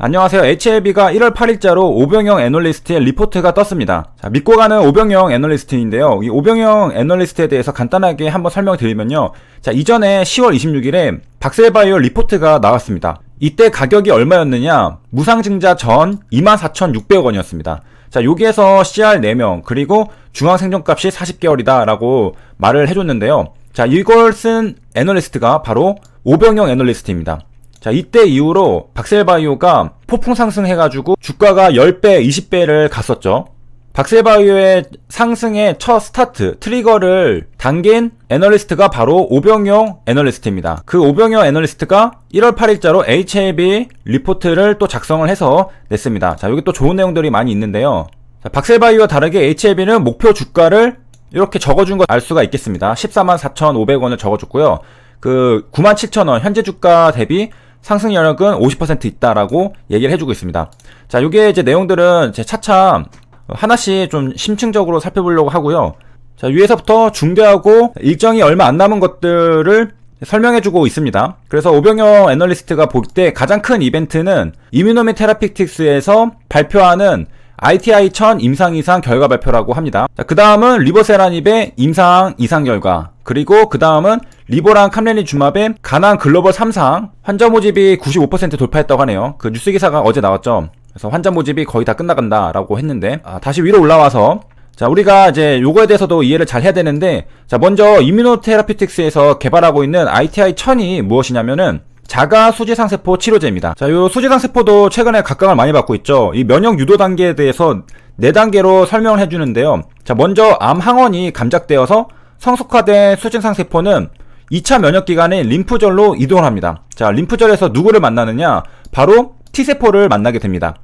안녕하세요. HLB가 1월 8일자로 오병영 애널리스트의 리포트가 떴습니다. 자, 믿고 가는 오병영 애널리스트인데요. 이 오병영 애널리스트에 대해서 간단하게 한번 설명드리면요. 자, 이전에 10월 26일에 박셀바이오 리포트가 나왔습니다. 이때 가격이 얼마였느냐? 무상증자 전 24,600억 원이었습니다. 자, 여기에서 CR 4명 그리고 중앙생존값이 40개월이다 라고 말을 해줬는데요. 자, 이걸 쓴 애널리스트가 바로 오병영 애널리스트입니다. 자, 이때 이후로 박셀바이오가 폭풍 상승해가지고 주가가 10배, 20배를 갔었죠. 박셀바이오의 상승의 첫 스타트, 트리거를 당긴 애널리스트가 바로 오병영 애널리스트입니다. 그 오병영 애널리스트가 1월 8일자로 HLB 리포트를 또 작성을 해서 냈습니다. 자, 여기 또 좋은 내용들이 많이 있는데요. 자, 박셀바이오와 다르게 HLB는 목표 주가를 이렇게 적어준 거 알 수가 있겠습니다. 144,500원을 적어줬고요. 그 97,000원 현재 주가 대비 상승 여력은 50% 있다라고 얘기를 해주고 있습니다. 자, 요게 이제 내용들은 제 차차 하나씩 좀 심층적으로 살펴보려고 하고요. 자, 위에서부터 중대하고 일정이 얼마 안 남은 것들을 설명해주고 있습니다. 그래서 오병영 애널리스트가 볼 때 가장 큰 이벤트는 이뮤노미 테라피틱스에서 발표하는 ITI-1000 임상 이상 결과 발표라고 합니다. 자, 그 다음은 리보세라닙의 임상 이상 결과, 그리고 그 다음은 리보랑 캄렐리주맙의 가난 글로벌 3상 환자 모집이 95% 돌파했다고 하네요. 그 뉴스 기사가 어제 나왔죠. 그래서 환자 모집이 거의 다 끝나간다라고 했는데, 다시 위로 올라와서 자, 우리가 이제 요거에 대해서도 이해를 잘 해야 되는데, 자, 먼저 이뮤노테라피틱스에서 개발하고 있는 ITI-1000이 무엇이냐면은 자가 수지상세포 치료제입니다. 자, 요 수지상세포도 최근에 각광을 많이 받고 있죠. 이 면역 유도 단계에 대해서 4단계로 설명을 해주는데요. 자, 먼저 암 항원이 감작되어서 성숙화된 수지상세포는 2차 면역기관인 림프절로 이동을 합니다. 자, 림프절에서 누구를 만나느냐? 바로 T세포를 만나게 됩니다.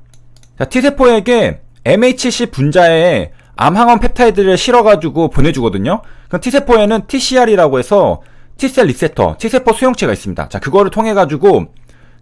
자, T세포에게 MHC 분자에 암 항원 펩타이드를 실어가지고 보내주거든요. 그럼 T세포에는 TCR이라고 해서 T셀 리세터, T세포 수용체가 있습니다. 자, 그거를 통해가지고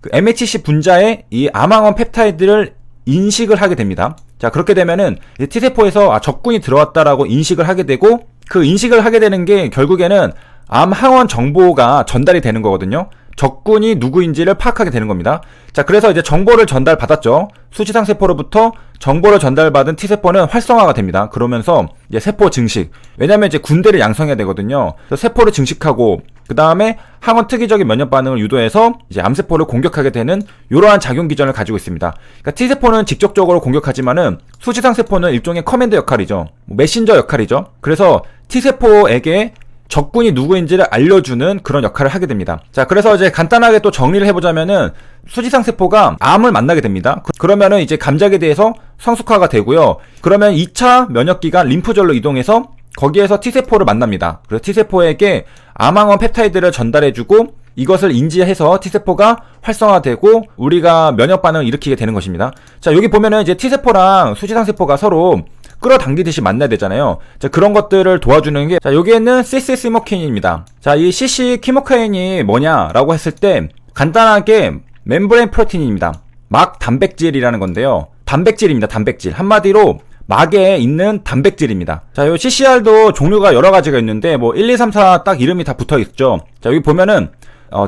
그 MHC 분자에 이 암항원 펩타이드를 인식을 하게 됩니다. 자, 그렇게 되면은 T세포에서 적군이 들어왔다라고 인식을 하게 되고, 그 인식을 하게 되는 게 결국에는 암항원 정보가 전달이 되는 거거든요. 적군이 누구인지를 파악하게 되는 겁니다. 자, 그래서 이제 정보를 전달받았죠. 수지상세포로부터 정보를 전달받은 T세포는 활성화가 됩니다. 그러면서 이제 세포 증식. 왜냐면 이제 군대를 양성해야 되거든요. 그래서 세포를 증식하고, 그 다음에 항원 특이적인 면역 반응을 유도해서 이제 암세포를 공격하게 되는 이러한 작용 기전을 가지고 있습니다. 그러니까 T세포는 직접적으로 공격하지만은 수지상세포는 일종의 커맨드 역할이죠. 메신저 역할이죠. 그래서 T세포에게 적군이 누구인지를 알려주는 그런 역할을 하게 됩니다. 자, 그래서 이제 간단하게 또 정리를 해보자면은 수지상세포가 암을 만나게 됩니다. 그러면은 이제 감작에 대해서 성숙화가 되고요. 그러면 2차 면역기관 림프절로 이동해서 거기에서 T세포를 만납니다. 그래서 T세포에게 암항원 펩타이드를 전달해주고 이것을 인지해서 T세포가 활성화되고 우리가 면역 반응을 일으키게 되는 것입니다. 자, 여기 보면은 이제 T세포랑 수지상세포가 서로 끌어당기듯이 만나야 되잖아요. 자, 그런 것들을 도와주는 게, 자, 여기에는 CC 키모카인입니다. 자, 이 CC 키모카인이 뭐냐라고 했을 때 간단하게 멤브레인 프로틴입니다. 막 단백질이라는 건데요. 단백질입니다. 단백질. 한마디로 막에 있는 단백질입니다. 자, 요 CCR도 종류가 여러 가지가 있는데 뭐 1, 2, 3, 4 딱 이름이 다 붙어 있죠. 자, 여기 보면은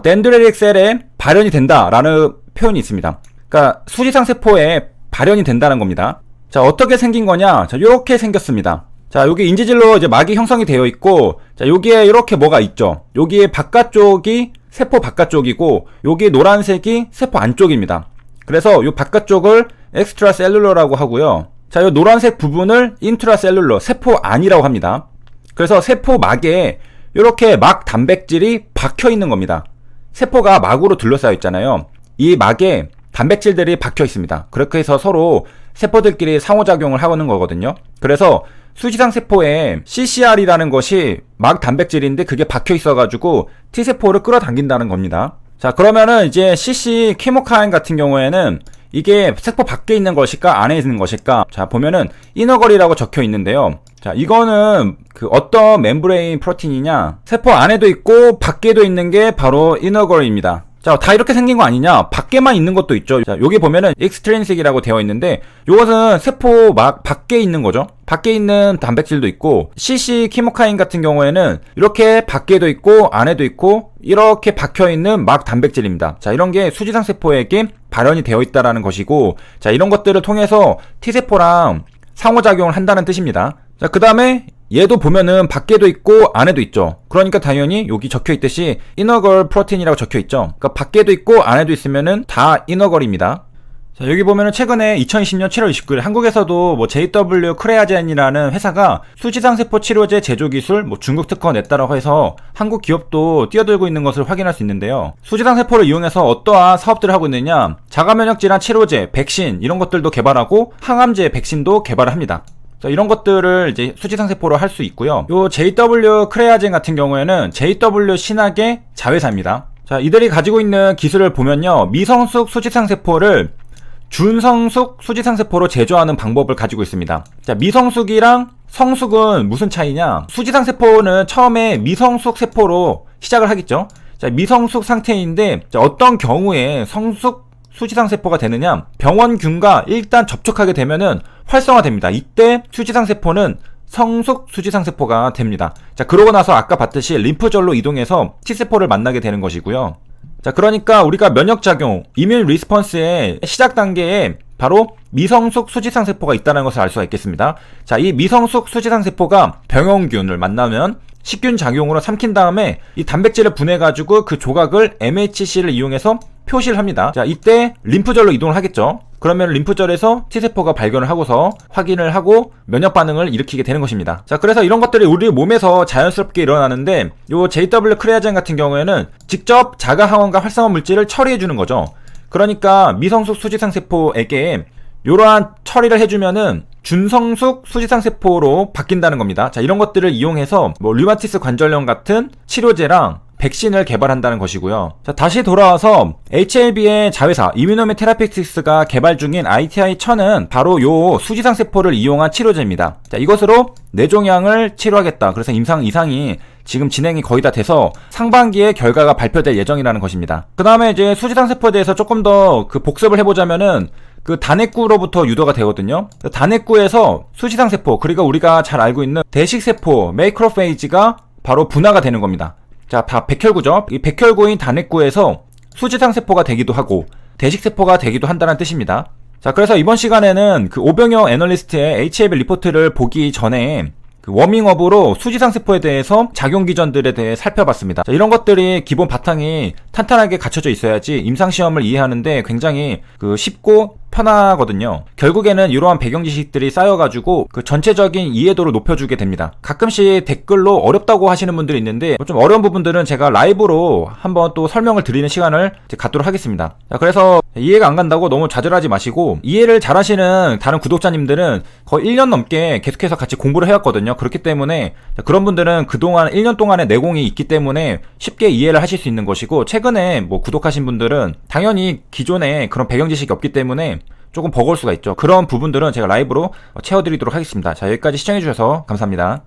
덴드레릭 셀에 발현이 된다라는 표현이 있습니다. 그러니까 수지상세포에 발현이 된다는 겁니다. 자, 어떻게 생긴 거냐? 자, 요렇게 생겼습니다. 자, 여기 인지질로 이제 막이 형성이 되어 있고, 자, 여기에 이렇게 뭐가 있죠. 여기에 바깥쪽이 세포 바깥쪽이고, 여기 노란색이 세포 안쪽입니다. 그래서 요 바깥쪽을 엑스트라셀룰러라고 하고요. 자, 요 노란색 부분을 인트라셀룰러, 세포 안이라고 합니다. 그래서 세포 막에 이렇게 막 단백질이 박혀 있는 겁니다. 세포가 막으로 둘러싸여 있잖아요. 이 막에 단백질들이 박혀 있습니다. 그렇게 해서 서로 세포들끼리 상호작용을 하는 거거든요. 그래서 수지상세포에 CCR이라는 것이 막 단백질인데 그게 박혀 있어가지고 T세포를 끌어당긴다는 겁니다. 자, 그러면은 이제 CC 키모카인 같은 경우에는 이게 세포 밖에 있는 것일까 안에 있는 것일까? 자, 보면은 이너걸이라고 적혀 있는데요. 자, 이거는 그 어떤 멤브레인 프로틴이냐? 세포 안에도 있고 밖에도 있는 게 바로 이너걸입니다. 자, 다 이렇게 생긴 거 아니냐? 밖에만 있는 것도 있죠. 자, 여기 보면은 extrinsic이라고 되어 있는데 요것은 세포 막 밖에 있는 거죠. 밖에 있는 단백질도 있고, CC 키모카인 같은 경우에는 이렇게 밖에도 있고 안에도 있고 이렇게 박혀 있는 막 단백질입니다. 자, 이런 게 수지상 세포에게 발현이 되어 있다라는 것이고, 자, 이런 것들을 통해서 T세포랑 상호작용을 한다는 뜻입니다. 자, 그 다음에 얘도 보면은 밖에도 있고 안에도 있죠. 그러니까 당연히 여기 적혀 있듯이 이너걸 프로틴이라고 적혀 있죠. 그러니까 밖에도 있고 안에도 있으면은 다 이너걸입니다. 자, 여기 보면은 최근에 2020년 7월 29일 한국에서도 뭐 JW 크레아젠이라는 회사가 수지상세포 치료제 제조 기술 뭐 중국 특허 냈다라고 해서 한국 기업도 뛰어들고 있는 것을 확인할 수 있는데요. 수지상세포를 이용해서 어떠한 사업들을 하고 있느냐, 자가면역 질환 치료제, 백신 이런 것들도 개발하고 항암제, 백신도 개발을 합니다. 자, 이런 것들을 이제 수지상세포로 할 수 있고요. 요 JW 크레아젠 같은 경우에는 JW 신학의 자회사입니다. 자, 이들이 가지고 있는 기술을 보면요, 미성숙 수지상세포를 준성숙 수지상세포로 제조하는 방법을 가지고 있습니다. 자, 미성숙이랑 성숙은 무슨 차이냐? 수지상세포는 처음에 미성숙 세포로 시작을 하겠죠. 자, 미성숙 상태인데, 자, 어떤 경우에 성숙 수지상세포가 되느냐? 병원균과 일단 접촉하게 되면은 활성화됩니다. 이때 수지상세포는 성숙 수지상세포가 됩니다. 자, 그러고 나서 아까 봤듯이 림프절로 이동해서 T세포를 만나게 되는 것이고요. 자, 그러니까 우리가 면역작용, 이뮤 리스폰스의 시작 단계에 바로 미성숙 수지상세포가 있다는 것을 알 수가 있겠습니다. 자, 이 미성숙 수지상세포가 병원균을 만나면 식균 작용으로 삼킨 다음에 이 단백질을 분해가지고 그 조각을 MHC를 이용해서 표시를 합니다. 자, 이때 림프절로 이동을 하겠죠. 그러면 림프절에서 T세포가 발견을 하고서 확인을 하고 면역 반응을 일으키게 되는 것입니다. 자, 그래서 이런 것들이 우리 몸에서 자연스럽게 일어나는데, 요 JW 크레아젠 같은 경우에는 직접 자가 항원과 활성화 물질을 처리해 주는 거죠. 그러니까 미성숙 수지상세포에게 이러한 처리를 해주면은 준성숙 수지상세포로 바뀐다는 겁니다. 자, 이런 것들을 이용해서 뭐 류마티스 관절염 같은 치료제랑 백신을 개발한다는 것이고요. 자, 다시 돌아와서 HLB의 자회사 이뮤노메 테라피틱스가 개발 중인 ITI-1000은 바로 요 수지상세포를 이용한 치료제입니다. 자, 이것으로 뇌종양을 치료하겠다. 그래서 임상 이상이 지금 진행이 거의 다 돼서 상반기에 결과가 발표될 예정이라는 것입니다. 그 다음에 이제 수지상세포에 대해서 조금 더 그 복습을 해보자면은, 그 단핵구로부터 유도가 되거든요. 단핵구에서 수지상세포, 그리고 우리가 잘 알고 있는 대식세포 매크로페이지가 바로 분화가 되는 겁니다. 자, 백혈구죠. 이 백혈구인 단핵구에서 수지상세포가 되기도 하고 대식세포가 되기도 한다는 뜻입니다. 자, 그래서 이번 시간에는 그 오병영 애널리스트의 HLB 리포트를 보기 전에 그 워밍업으로 수지상세포에 대해서 작용기전들에 대해 살펴봤습니다. 자, 이런 것들이 기본 바탕이 탄탄하게 갖춰져 있어야지 임상시험을 이해하는데 굉장히 그 쉽고 편하거든요. 결국에는 이러한 배경 지식들이 쌓여가지고 그 전체적인 이해도를 높여주게 됩니다. 가끔씩 댓글로 어렵다고 하시는 분들이 있는데 좀 어려운 부분들은 제가 라이브로 한번 또 설명을 드리는 시간을 갖도록 하겠습니다. 자, 그래서 이해가 안 간다고 너무 좌절하지 마시고, 이해를 잘 하시는 다른 구독자님들은 거의 1년 넘게 계속해서 같이 공부를 해왔거든요. 그렇기 때문에 그런 분들은 그동안 1년 동안의 내공이 있기 때문에 쉽게 이해를 하실 수 있는 것이고, 최근에 뭐 구독하신 분들은 당연히 기존에 그런 배경 지식이 없기 때문에 조금 버거울 수가 있죠. 그런 부분들은 제가 라이브로 채워드리도록 하겠습니다. 자, 여기까지 시청해주셔서 감사합니다.